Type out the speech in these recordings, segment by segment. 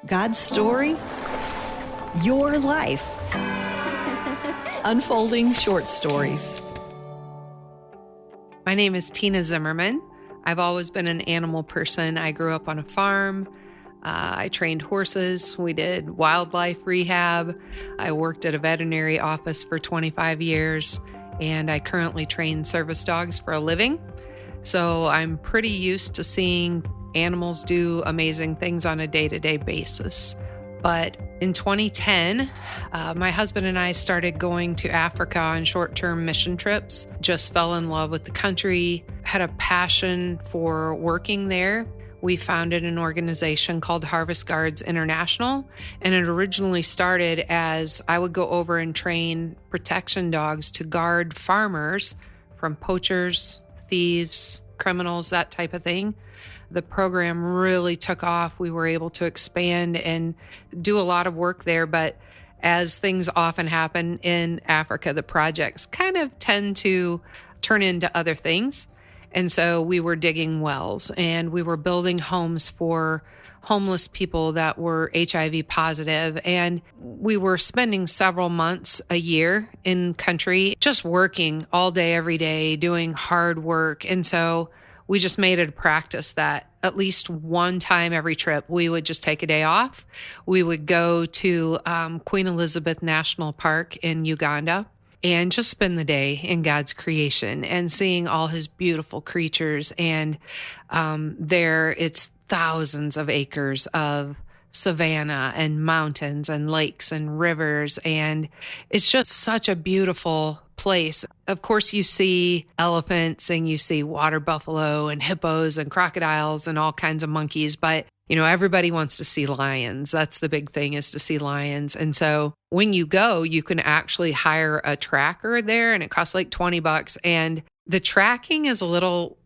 God's story, your life. Unfolding short stories. My name is Tina Zimmerman. I've always been an animal person. I grew up on a farm. I trained horses. We did wildlife rehab. I worked at a veterinary office for 25 years, and I currently train service dogs for a living. So I'm pretty used to seeing animals do amazing things on a day-to-day basis. But in 2010, my husband and I started going to Africa on short-term mission trips, just fell in love with the country, had a passion for working there. We founded an organization called Harvest Guards International, and it originally started as I would go over and train protection dogs to guard farmers from poachers, thieves, criminals, that type of thing. The program really took off. We were able to expand and do a lot of work there. But as things often happen in Africa, the projects kind of tend to turn into other things. And so we were digging wells and we were building homes for homeless people that were HIV positive. And we were spending several months a year in country, just working all day, every day, doing hard work. And so we just made it a practice that at least one time every trip, we would just take a day off. We would go to Queen Elizabeth National Park in Uganda and just spend the day in God's creation and seeing all his beautiful creatures. And there it's thousands of acres of savanna and mountains and lakes and rivers. And it's just such a beautiful place. Of course, you see elephants and you see water buffalo and hippos and crocodiles and all kinds of monkeys, but everybody wants to see lions. That's the big thing, is to see lions. And so when you go, you can actually hire a tracker there, and it costs like $20. And the tracking is a little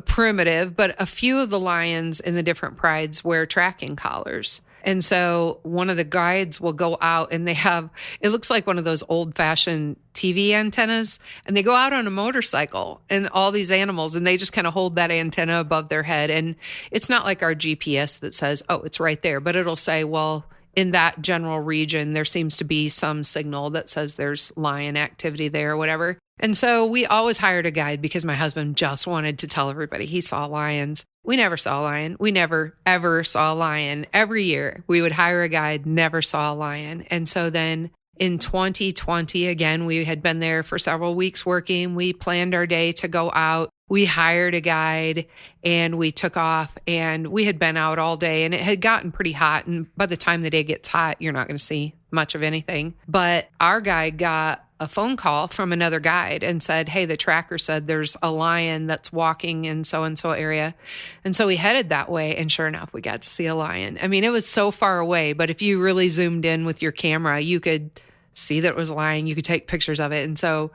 primitive, but a few of the lions in the different prides wear tracking collars. And so one of the guides will go out and it looks like one of those old fashioned TV antennas, and they go out on a motorcycle and all these animals, and they just kind of hold that antenna above their head. And it's not like our GPS that says, oh, it's right there, but it'll say, well, in that general region, there seems to be some signal that says there's lion activity there or whatever. And so we always hired a guide because my husband just wanted to tell everybody he saw lions. We never saw a lion. We never, ever saw a lion. Every year we would hire a guide, never saw a lion. And so then in 2020, again, we had been there for several weeks working. We planned our day to go out. We hired a guide and we took off, and we had been out all day, and it had gotten pretty hot. And by the time the day gets hot, you're not going to see much of anything. But our guide got a phone call from another guide and said, hey, the tracker said there's a lion that's walking in so-and-so area. And so we headed that way, and sure enough, we got to see a lion. I mean, it was so far away, but if you really zoomed in with your camera, you could see that it was a lion. You could take pictures of it. And so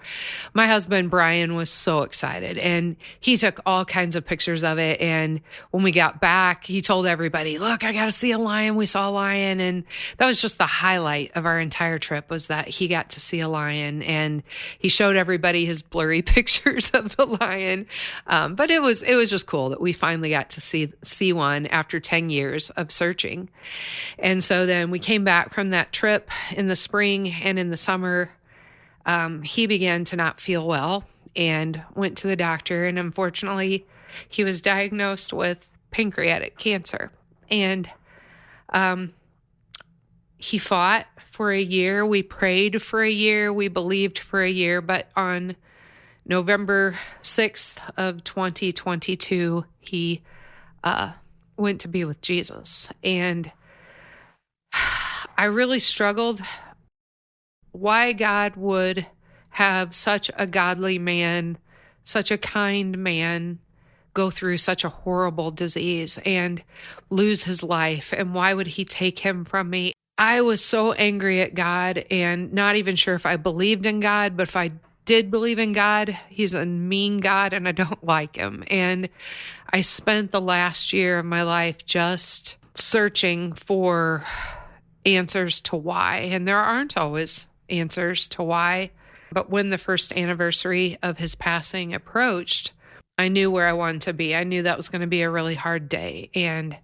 my husband, Brian, was so excited, and he took all kinds of pictures of it. And when we got back, he told everybody, look, I got to see a lion. We saw a lion. And that was just the highlight of our entire trip, was that he got to see a lion, and he showed everybody his blurry pictures of the lion. But it was just cool that we finally got to see one after 10 years of searching. And so then we came back from that trip in the spring, and in the summer, he began to not feel well and went to the doctor. And unfortunately, he was diagnosed with pancreatic cancer. And he fought for a year. We prayed for a year. We believed for a year. But on November 6th of 2022, he went to be with Jesus. And I really struggled why God would have such a godly man, such a kind man, go through such a horrible disease and lose his life. And why would he take him from me? I was so angry at God, and not even sure if I believed in God, but if I did believe in God, he's a mean God and I don't like him. And I spent the last year of my life just searching for answers to why. And there aren't always answers to why. But when the first anniversary of his passing approached, I knew where I wanted to be. I knew that was going to be a really hard day. And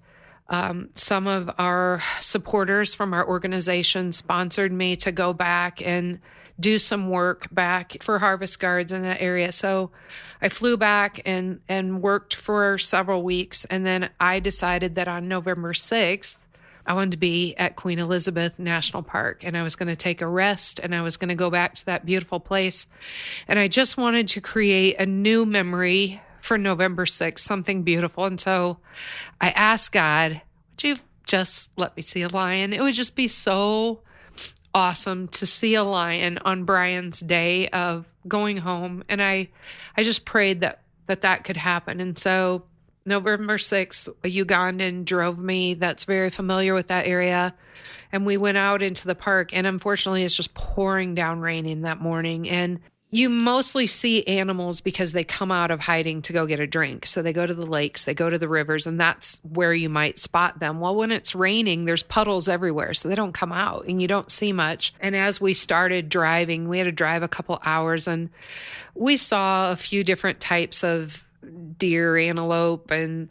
Some of our supporters from our organization sponsored me to go back and do some work back for harvest guards in that area. So I flew back and worked for several weeks. And then I decided that on November 6th, I wanted to be at Queen Elizabeth National Park, and I was going to take a rest, and I was going to go back to that beautiful place. And I just wanted to create a new memory for November 6th, something beautiful. And so I asked God, would you just let me see a lion? It would just be so awesome to see a lion on Brian's day of going home. And I just prayed that could happen. And so November 6th, a Ugandan drove me that's very familiar with that area. And we went out into the park, and unfortunately it's just pouring down raining that morning. And you mostly see animals because they come out of hiding to go get a drink. So they go to the lakes, they go to the rivers, and that's where you might spot them. Well, when it's raining, there's puddles everywhere, so they don't come out and you don't see much. And as we started driving, we had to drive a couple hours, and we saw a few different types of deer, antelope, and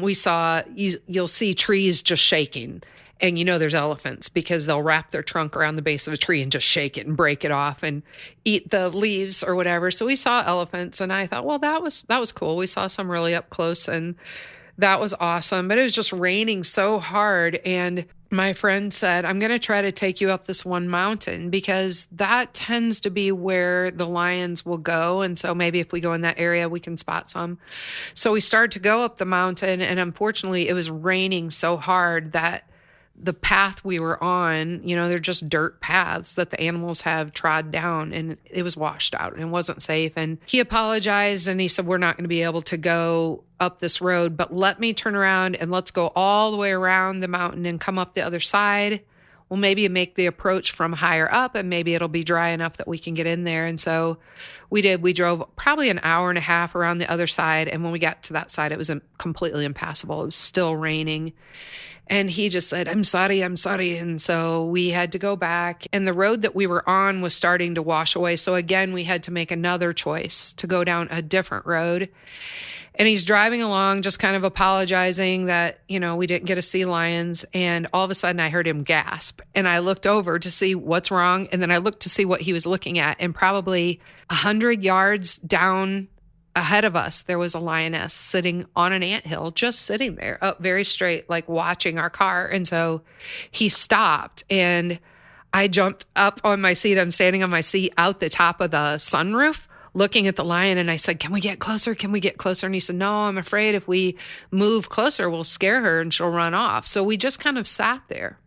we saw, you'll see trees just shaking. And there's elephants because they'll wrap their trunk around the base of a tree and just shake it and break it off and eat the leaves or whatever. So we saw elephants, and I thought, well, that was cool. We saw some really up close, and that was awesome. But it was just raining so hard. And my friend said, I'm going to try to take you up this one mountain because that tends to be where the lions will go. And so maybe if we go in that area, we can spot some. So we started to go up the mountain, and unfortunately it was raining so hard that the path we were on, they're just dirt paths that the animals have trod down, and it was washed out and it wasn't safe. And he apologized, and he said, we're not going to be able to go up this road, but let me turn around and let's go all the way around the mountain and come up the other side. We'll maybe make the approach from higher up, and maybe it'll be dry enough that we can get in there. And so we did. We drove probably an hour and a half around the other side. And when we got to that side, it was completely impassable. It was still raining. And he just said, I'm sorry. And so we had to go back, and the road that we were on was starting to wash away. So again, we had to make another choice to go down a different road. And he's driving along, just kind of apologizing that, we didn't get to see lions. And all of a sudden I heard him gasp, and I looked over to see what's wrong. And then I looked to see what he was looking at, and probably 100 yards down ahead of us, there was a lioness sitting on an anthill, just sitting there up very straight, like watching our car. And so he stopped, and I jumped up on my seat. I'm standing on my seat out the top of the sunroof looking at the lion. And I said, can we get closer? Can we get closer? And he said, no, I'm afraid if we move closer, we'll scare her and she'll run off. So we just kind of sat there.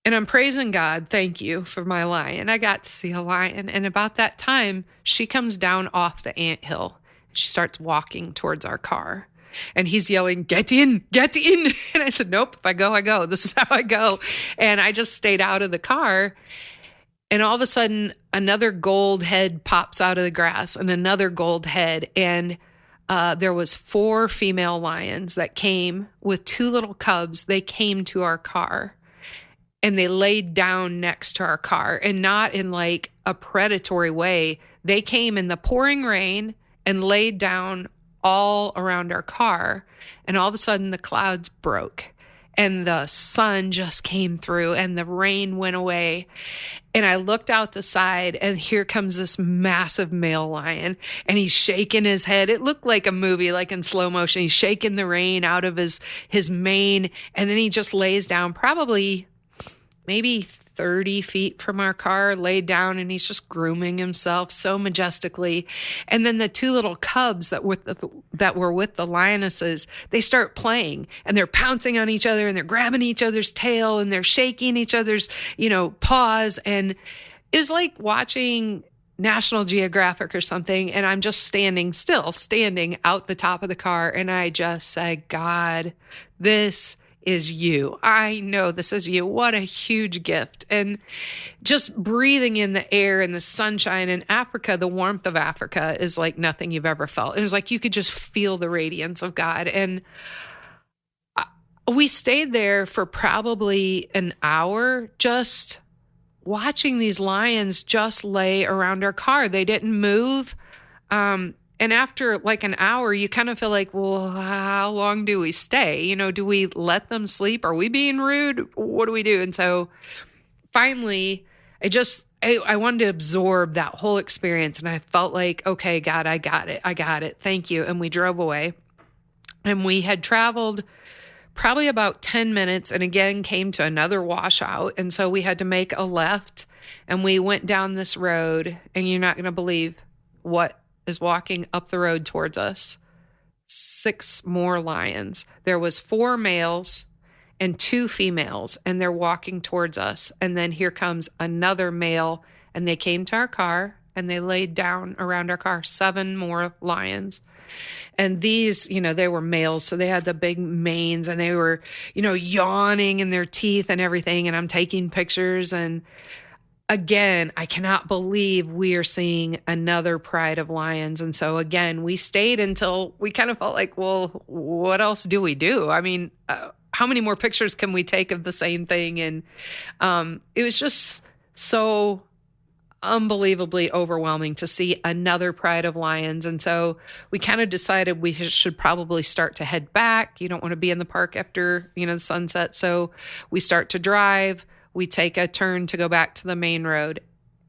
And I'm praising God. Thank you for my lion. I got to see a lion. And about that time, she comes down off the anthill. She starts walking towards our car. And he's yelling, get in, get in. And I said, nope, if I go, I go. This is how I go. And I just stayed out of the car. And all of a sudden, another gold head pops out of the grass, and another gold head. And there was 4 female lions that came with 2 little cubs. They came to our car, and they laid down next to our car, and not in like a predatory way. They came in the pouring rain and laid down all around our car. And all of a sudden the clouds broke, and the sun just came through, and the rain went away. And I looked out the side, and here comes this massive male lion, and he's shaking his head. It looked like a movie, like in slow motion. He's shaking the rain out of his mane, and then he just lays down probably maybe 30 feet from our car, laid down, and he's just grooming himself so majestically. And then the 2 little cubs that were with the lionesses, they start playing, and they're pouncing on each other, and they're grabbing each other's tail, and they're shaking each other's, paws. And it was like watching National Geographic or something. And I'm just standing out the top of the car. And I just said, God, this is you. I know this is you. What a huge gift. And just breathing in the air and the sunshine in Africa, the warmth of Africa is like nothing you've ever felt. It was like you could just feel the radiance of God. And we stayed there for probably an hour, just watching these lions just lay around our car. They didn't move. And after like an hour, you kind of feel like, well, how long do we stay? You know, do we let them sleep? Are we being rude? What do we do? And so finally, I wanted to absorb that whole experience. And I felt like, okay, God, I got it. Thank you. And we drove away. And we had traveled probably about 10 minutes and again came to another washout. And so we had to make a left and we went down this road, and you're not going to believe what is walking up the road towards us. 6 more lions. There was 4 males and 2 females, and they're walking towards us. And then here comes another male, and they came to our car and they laid down around our car. 7 more lions. And these, they were males, so they had the big manes, and they were, yawning in their teeth and everything. And I'm taking pictures, and again, I cannot believe we are seeing another pride of lions. And so again, we stayed until we kind of felt like, well, what else do we do? I mean, how many more pictures can we take of the same thing? And it was just so unbelievably overwhelming to see another pride of lions. And so we kind of decided we should probably start to head back. You don't want to be in the park after, the sunset. So we start to drive. We take a turn to go back to the main road,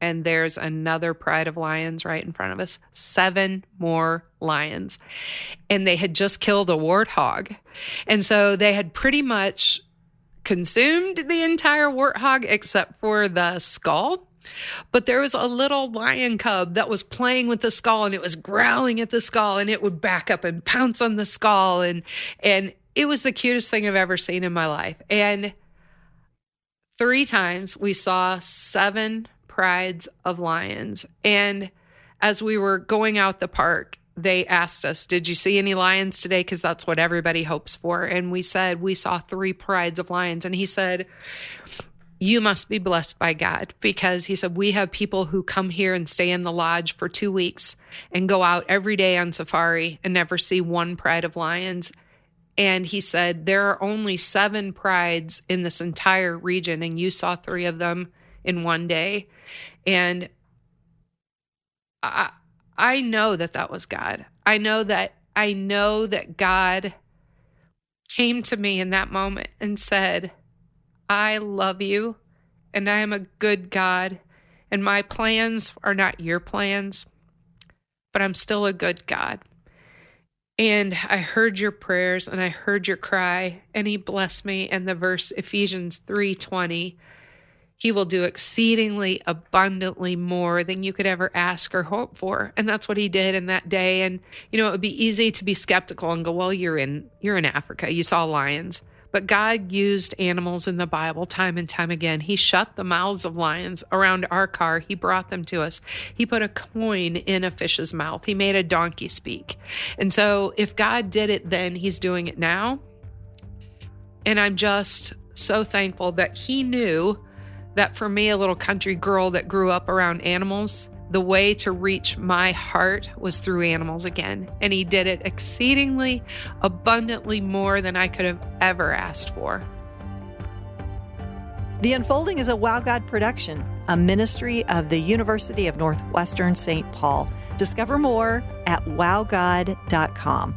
and there's another pride of lions right in front of us. 7 more lions. And they had just killed a warthog. And so they had pretty much consumed the entire warthog except for the skull. But there was a little lion cub that was playing with the skull, and it was growling at the skull, and it would back up and pounce on the skull. And it was the cutest thing I've ever seen in my life. And 3 times we saw 7 prides of lions. And as we were going out the park, they asked us, did you see any lions today? Because that's what everybody hopes for. And we said, we saw 3 prides of lions. And he said, you must be blessed by God, because he said, we have people who come here and stay in the lodge for 2 weeks and go out every day on safari and never see 1 pride of lions. And he said, there are only 7 prides in this entire region, and you saw 3 of them in one day. And I know that was God. I know that God came to me in that moment and said, I love you, and I am a good God, and my plans are not your plans, but I'm still a good God. And I heard your prayers and I heard your cry, and he blessed me. And the verse Ephesians 3:20, he will do exceedingly abundantly more than you could ever ask or hope for. And that's what he did in that day. And, it would be easy to be skeptical and go, well, you're in Africa. You saw lions. But God used animals in the Bible time and time again. He shut the mouths of lions around our car. He brought them to us. He put a coin in a fish's mouth. He made a donkey speak. And so if God did it then, he's doing it now. And I'm just so thankful that he knew that for me, a little country girl that grew up around animals, the way to reach my heart was through animals again. And he did it exceedingly abundantly more than I could have ever asked for. The Unfolding is a Wow God production, a ministry of the University of Northwestern St. Paul. Discover more at wowgod.com.